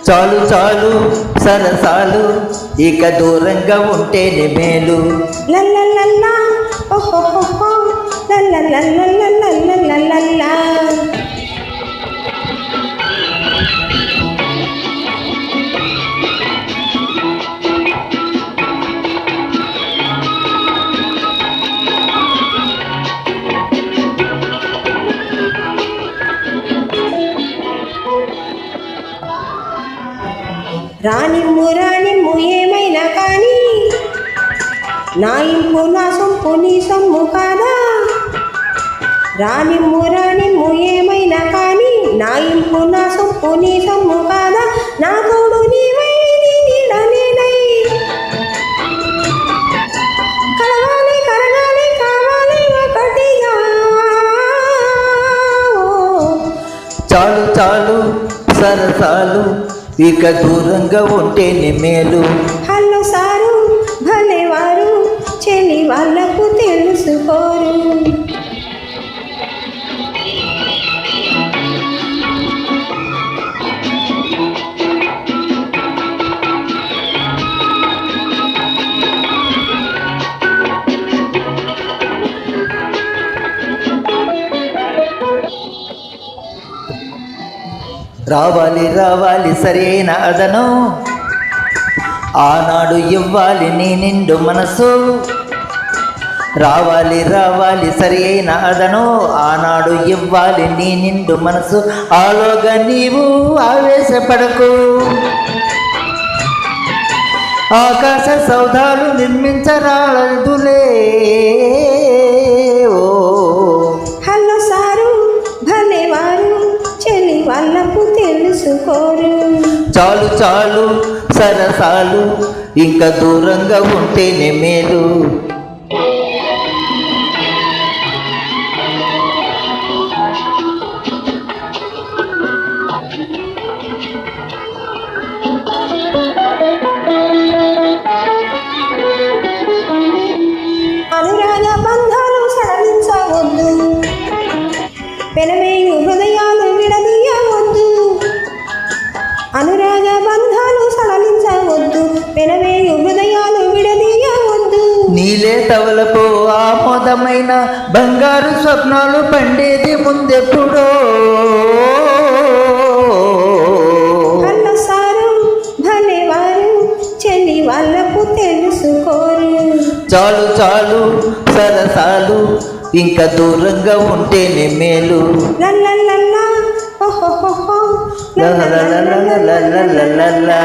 చాలు చాలు సరసాలు ఇక దూరంగా ఉంటేనే మేలు. లల్లలల్లా ఓహోహోహో లల్లలల్లలల్లలల్లలల్లా. రానిమ్ము రానిమ్ము ఏమైనా కానీ నా ఇంపు నా సొంపు నీ సొమ్ము కాదా. రానిమ్ము రానిమ్ము ఏమైనా కానీ నా ఇంపు నా సొంపు నీ సొమ్ము కాదా. నా తోడు నీవై నీ నీడ నేనై కలవాలి కరగాలి కావాలి ఒకటిగా. చాలు చాలు సరసాలు ఇక దూరంగా ఉంటేనే మేలు. హలో సారు భలేవారు చెలి వాళ్ళకు తెలుసుకోరు. రావాలి రావాలి సరైన అదను ఆనాడు ఇవ్వాలి నీ నిండు మనసు. రావాలి రావాలి సరైన అదను ఆనాడు ఇవ్వాలి నీ నిండు మనసు. ఆలోగా నీవు ఆవేశపడకు ఆకాశ సౌధాలు నిర్మించరాలదులే. ఓ హలో సారు భలేవారు చెలి వాళ్ళకు తెలుసుకోరు. చాలు చాలు సరసాలు ఇంకా దూరంగా ఉంటేనే మేలు. అనురాగ బంధాలు సడలించవద్దు పెనవేయు హృదయాలు విడదీయవద్దు. అనురాగ బంధాలు సడలించవద్దు పెనవేయు హృదయాలు విడదీయవద్దు. నీలే తవలపు ఆమోదమైన బంగారు స్వప్నాలు పండేది ముందెప్పుడో. హలో సారు భలేవారు చెల్లి వాళ్ళకు తెలుసుకోరు. చాలు చాలు సరసాలు ఇంకా దూరంగా ఉంటేనే మేలు. లల్లలల్లా ఓహోహోహో లల్లలల్లలల్లలల్లలా.